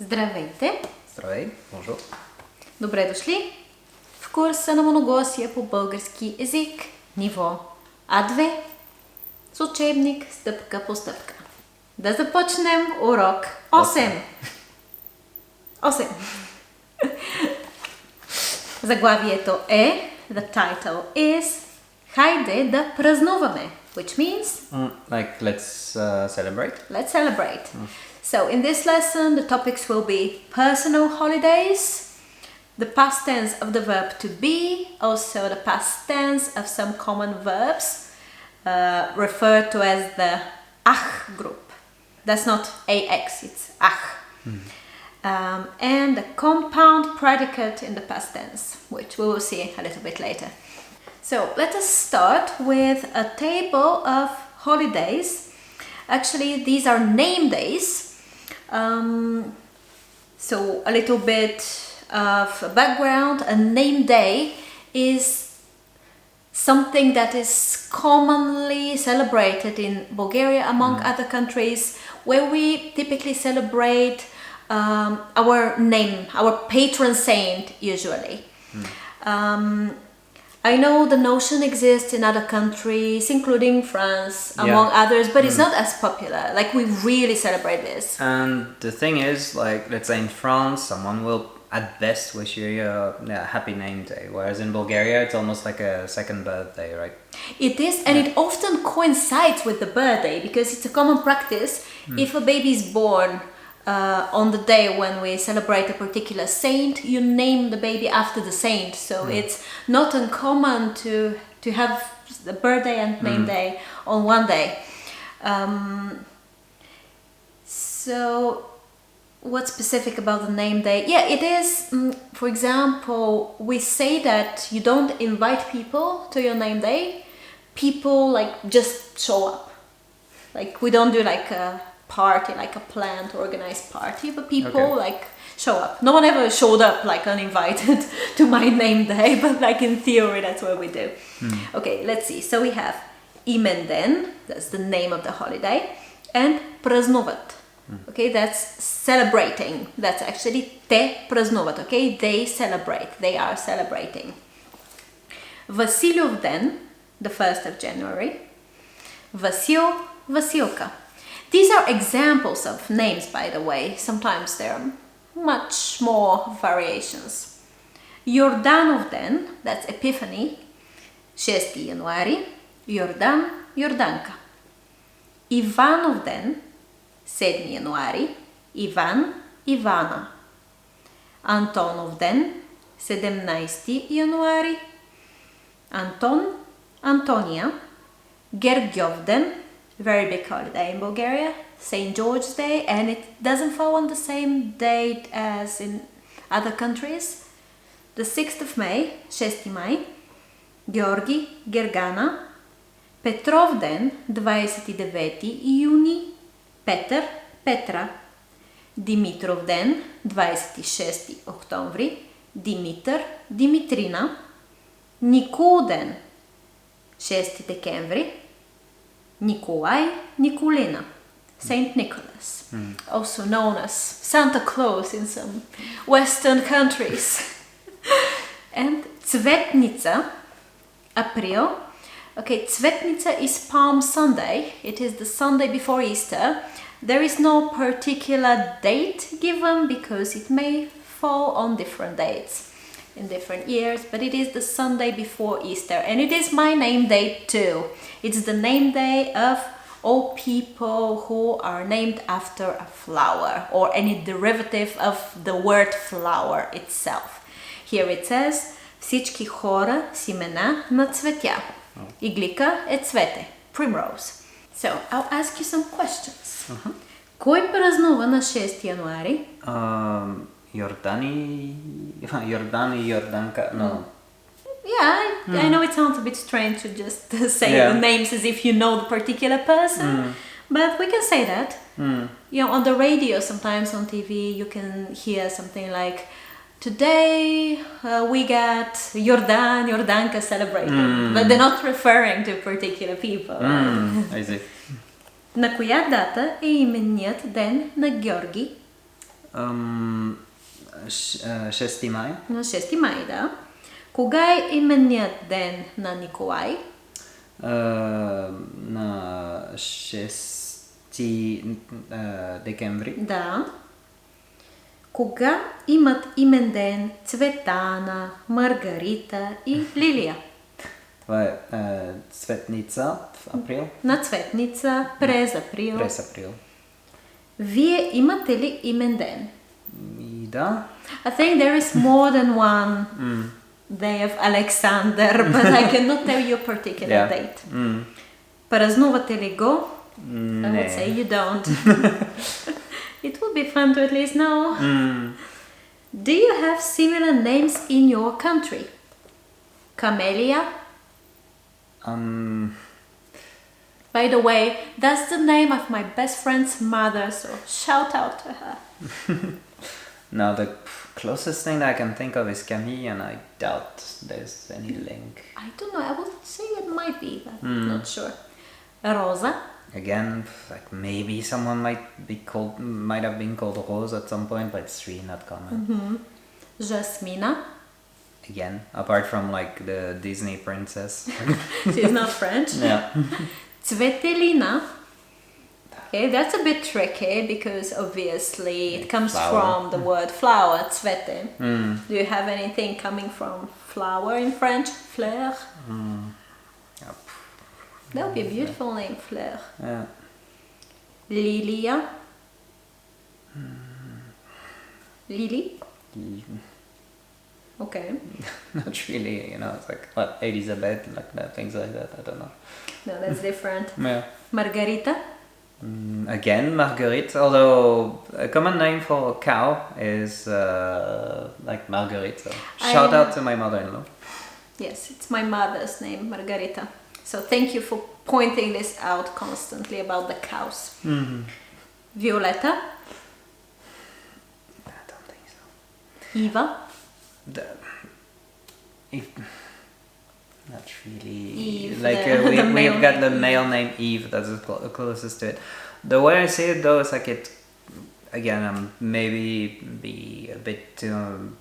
Здравейте! Здравей, bonjour. Добре дошли в курса на Моноглосия по български език, ниво А2, с учебник стъпка по стъпка. Да започнем урок 8. 8. Заглавието е, the title is, хайде да празнуваме, which means Like, let's celebrate. let's celebrate. So in this lesson, the topics will be personal holidays, the past tense of the verb to be, also the past tense of some common verbs referred to as the ach group. That's not AX, it's ach. And the compound predicate in the past tense, which we will see a little bit later. So let us start with a table of holidays. Actually, these are name days. So a little bit of background. A name day is something that is commonly celebrated in Bulgaria among other countries, where we typically celebrate our name, our patron saint usually. I know the notion exists in other countries, including France, among others, but it's not as popular. Like, we really celebrate this. And the thing is, like, let's say in France, someone will at best wish you a happy name day, whereas in Bulgaria, it's almost like a second birthday, right? It is, and it often coincides with the birthday, because it's a common practice. If a baby is born on the day when we celebrate a particular saint, you name the baby after the saint. So it's not uncommon to have the birthday and name day on one day. So what's specific about the name day? Yeah, it is, for example, we say that you don't invite people to your name day. People like just show up. Like, we don't do like a party, like a planned organized party, but people like show up. No one ever showed up like uninvited to my name day, but like in theory that's what we do. Okay, let's see. So we have имен ден, that's the name of the holiday, and празнуват. Okay, that's celebrating. That's actually те празнуват. Okay, they celebrate. They are celebrating. Василев ден, the 1st of January. Васил, Василка. These are examples of names, by the way. Sometimes there are much more variations. Йорданов ден, that's Epiphany, 6 януари. Йордан, Йорданка. Иванов ден, 7 януари. Иван, Ивана. Антонов ден, 17 януари. Антон, Антония. Гергьов ден, very big holiday in Bulgaria, St. George's Day, and it doesn't fall on the same date as in other countries. The 6th of May, 6 май, Георги, Гергана, Петров ден, 29 юни, Петър, Петра, Димитров ден, 26 октомври, Димитър, Димитрина, Никол ден, 6 декември, Nikolai, Nikolina, Saint Nicholas, also known as Santa Claus in some Western countries. And Цветница, April. Okay, Цветница is Palm Sunday. It is the Sunday before Easter. There is no particular date given because it may fall on different dates in different years, but it is the Sunday before Easter, and it is my name day too. It's the name day of all people who are named after a flower or any derivative of the word flower itself. Here it says всички хора с имена на цветя. Иглика е цвете, primrose. So I'll ask you some questions. Кой празнува на 6 януари? Jordan и Jordanka, no. Yeah, I know it sounds a bit strange to just say the names as if you know the particular person, but we can say that. You know, on the radio, sometimes on TV, you can hear something like, today we got Jordan, Jordanka celebrating, but they're not referring to particular people. I see. На коя дата е именният ден на Георги? 6 май. На 6 май, да. Кога е именният ден на Николай? На 6 декември. Да. Кога имат имен ден Цветана, Маргарита и Лилия? Това е Цветница в април. На Цветница през април. През април. Вие имате ли имен ден? И да. I think there is more than one day of Alexander, but I cannot tell you a particular date. Празнувате ли го? I would say you don't. It would be fun to at least know. Do you have similar names in your country? Camellia? By the way, that's the name of my best friend's mother, so shout out to her. Now the closest thing that I can think of is Camille, and I doubt there's any link. I don't know, I would say it might be, but I'm not sure. Rosa? Again, like maybe someone might have been called Rose at some point, but it's really not common. Jasmina? Again, apart from like the Disney princess. She's not French. Yeah. Cvetelina? Okay, that's a bit tricky because obviously it comes Flower. from the word flower, cvete. Do you have anything coming from flower in French? Fleur? Yep. That would be a beautiful name, Fleur. Yeah. Lilia? Lily? Okay. Not really, you know, it's like what, Elizabeth, like that, things like that, I don't know. No, that's different. Yeah. Margarita? Again, Marguerite, although a common name for a cow is like Marguerite. So shout out to my mother-in-law. Yes, it's my mother's name, Margarita. So thank you for pointing this out constantly about the cows. Violetta? I don't think so. Eva? Not really. Eve, like the male we've got the name male name Eve. That's the closest to it. The way I say it though is like it. Again, I'm maybe be a bit too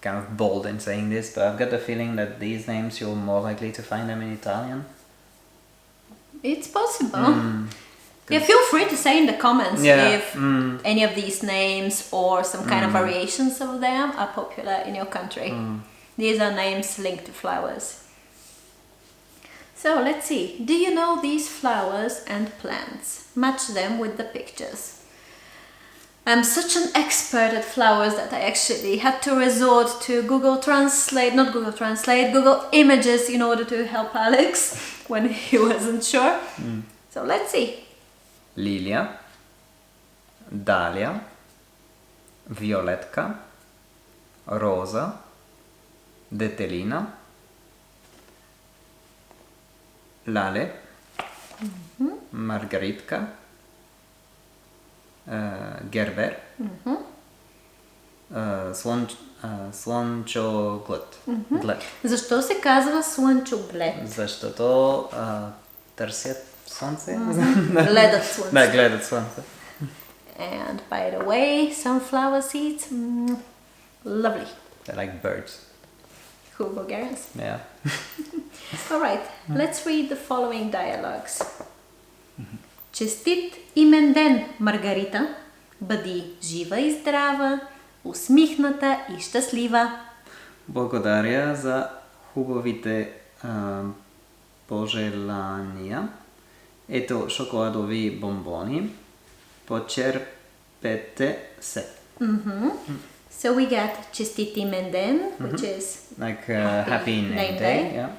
kind of bold in saying this, but I've got the feeling that these names you're more likely to find them in Italian. It's possible. Yeah, feel free to say in the comments if any of these names or some kind of variations of them are popular in your country. These are names linked to flowers. So let's see. Do you know these flowers and plants? Match them with the pictures. I'm such an expert at flowers that I actually had to resort to Google Images in order to help Alex when he wasn't sure. So let's see. Lilia, Dalia, Violetka, Rosa, Detelina, Lale, Margaritka, Gerber, Слънчоглед. Глед. Защо се казва слънчоглед? Защото търсят слънце. Гледат слънце. Да, гледат слънце. And by the way, sunflower seeds, lovely. They're like birds. Who Bulgarians? Yeah. Alright, let's read the following dialogues. Честит имен ден, Маргарита! Бъди жива и здрава, усмихната и щастлива. Благодаря за хубавите пожелания. Ето шоколадови бомбони. Почерпете се. So we get честит имен ден, which is like happy name day. Yeah.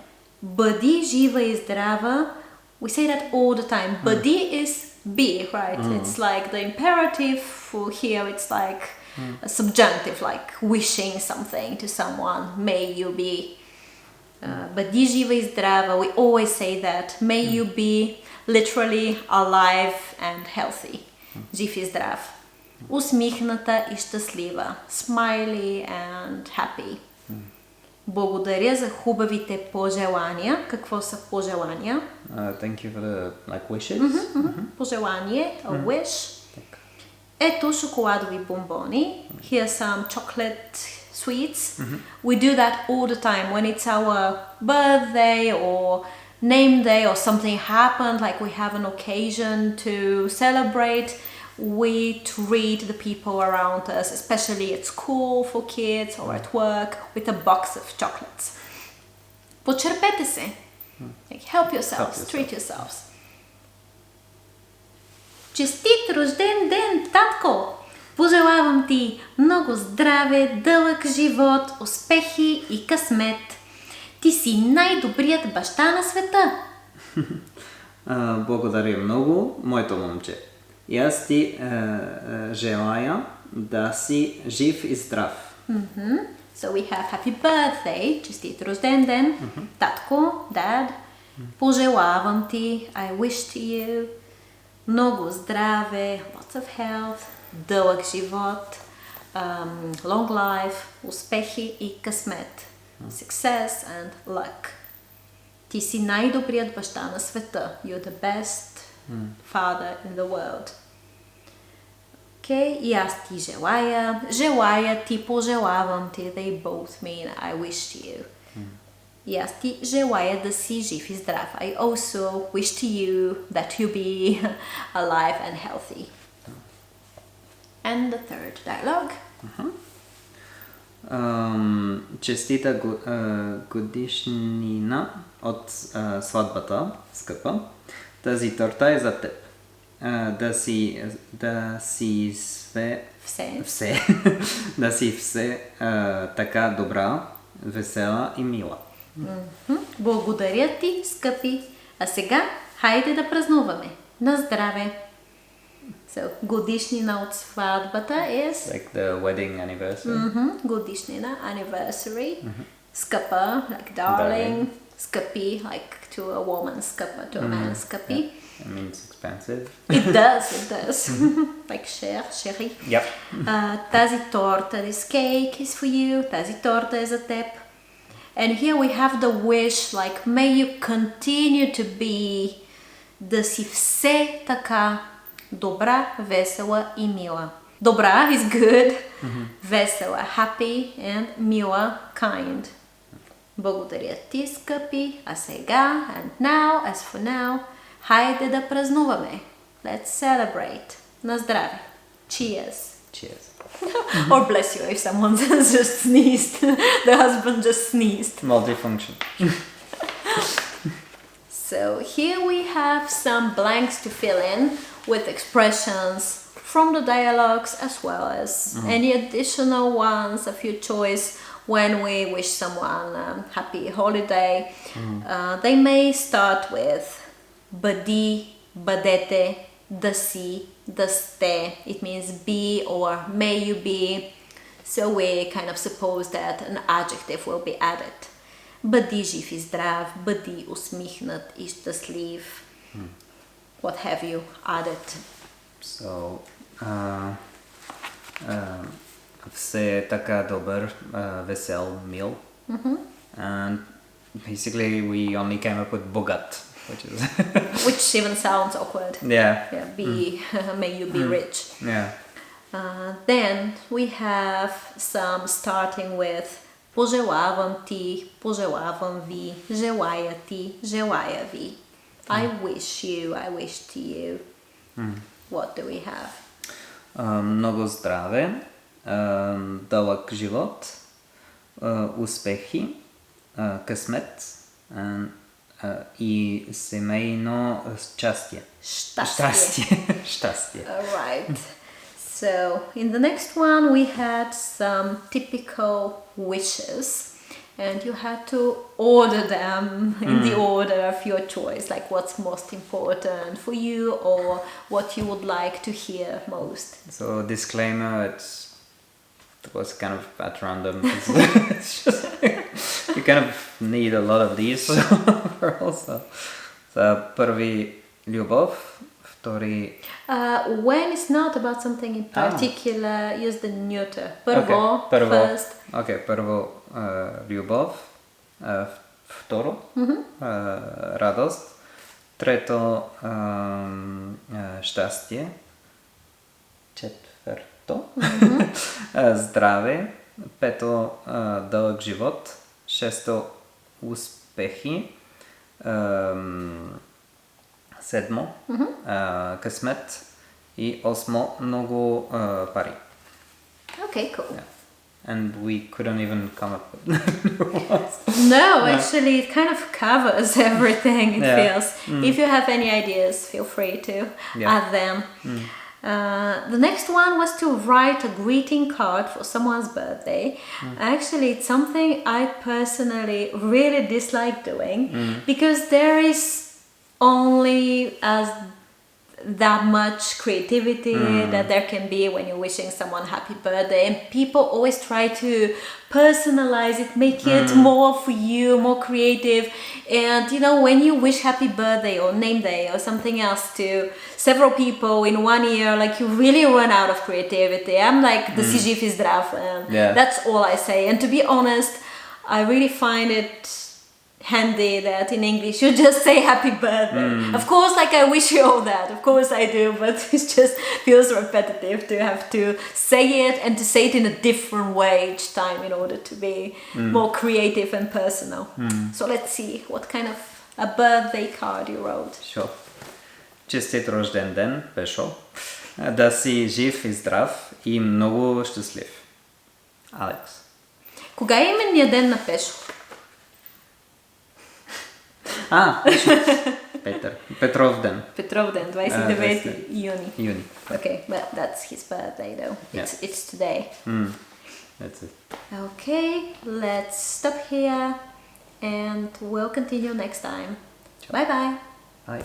Бъди жива и здрава. We say that all the time. Бъди is be, right? It's like the imperative. For here it's like a subjunctive, like wishing something to someone. May you be. Бъди жива и здрава. We always say that. May you be literally alive and healthy. Жив и здрав. Усмихната и щастлива. Smiley and happy. Благодаря за хубавите пожелания. Какво са пожелания? Thank you for the like wishes. Пожелание, a wish. ето шоколадови бомбони. Here are some chocolate sweets. We do that all the time when it's our birthday or name day or something happened, like we have an occasion to celebrate. We treat the people around us, especially at school for kids or at work, with a box of chocolates. Почерпете се. Like, help yourselves, treat yourselves. Честит рожден ден, татко! Пожелавам ти много здраве, дълъг живот, успехи и късмет. Ти си най-добрият баща на света. Благодаря много, моето момче. И аз ти желая да си жив и здрав. So we have happy birthday, честит рожден ден, татко, dad. Пожелавам ти, I wish to you, много здраве, lots of health, дълъг живот, long life, успехи и късмет, success and luck. Ти си най-добрият баща на света. You're the best father in the world. Okay, и аз ти желая. Желая ти, пожелавам ти. They both mean I wish to you. И аз ти желая да си жив и здрав. I also wish to you that you be alive and healthy. And the third dialogue. Честита годишнина от сватбата, скъпа. Тази торта е за теб. Да си все така добра, весела и мила. Благодаря ти, скъпи. А сега, хайде да празнуваме. На здраве! So, годишнина от сватбата is... Like the wedding anniversary. Годишнина, anniversary. Скъпа, like darling. Скъпи, like to a woman, скъпа, to a man, скъпи. Yeah. It means expensive. It does. Like cher, chérie. Yep. Тази торта, this cake is for you. Тази торта е за теб. And here we have the wish, like, may you continue to be, да си все така добра, весела и мила. Добра is good, весела, happy, and мила, kind. Благодаря ти, скъпи, а сега, and now, as for now, хайде да празнуваме. Let's celebrate. На здраве. Cheers. Cheers. Or bless you if someone just sneezed. The husband just sneezed. Multifunction. So here we have some blanks to fill in with expressions from the dialogues as well as any additional ones of your choice when we wish someone happy holiday. They may start with бъди, бъдете, да си, да сте. It means be or may you be. So we kind of suppose that an adjective will be added. Бъди жив и здрав, бъди усмихнат и щастлив. What have you added? So, все така добър, весел, мил. And basically we only came up with богат, which is Which even sounds awkward. Yeah. May you be rich. Yeah. Then we have some starting with пожелавам ти, пожелавам ви, желая ти, желая ви. I wish you, I wish to you. What do we have? Много здраве, дълъг живот, успехи, късмет и семейно щастие. Щастие. Alright. So, in the next one we had some typical wishes and you had to order them in the order of your choice, like what's most important for you or what you would like to hear most. So, disclaimer, it was kind of at random. It's just, you kind of need a lot of these also. So, първи любов, втори... when it's not about something in particular, use the neuter. Първо, first. Okay, първо любов, второ радост, трето щастие, Четвърто. Здраве. Пето, дълъг живот. Шесто, успехи. Седмо, късмет. И осмо, много пари. Okay, cool. Yeah. And we couldn't even come up with No, actually it kind of covers everything, it feels. If you have any ideas, feel free to add them. The next one was to write a greeting card for someone's birthday. Actually, it's something I personally really dislike doing because there is only that much creativity that there can be when you're wishing someone happy birthday, and people always try to personalize it, make it more for you, more creative. And you know, when you wish happy birthday or name day or something else to several people in 1 year, like you really run out of creativity. I'm like, the si živ i zdrav, and that's all I say. And to be honest, I really find it handy that in English you just say happy birthday. Of course, like I wish you all that, of course I do, but it just feels repetitive to have to say it and to say it in a different way each time in order to be more creative and personal. So let's see what kind of a birthday card you wrote. Sure. Честит рожден ден, Пешо. Да си жив и здрав и много щастлив. Алекс. Кога е именния ден на Пешо? Петър. Петров ден. Петров ден, 29 юни. Юни. Okay, but that's his birthday though. It's today. That's it. Okay, let's stop here and we'll continue next time. Bye bye. Bye.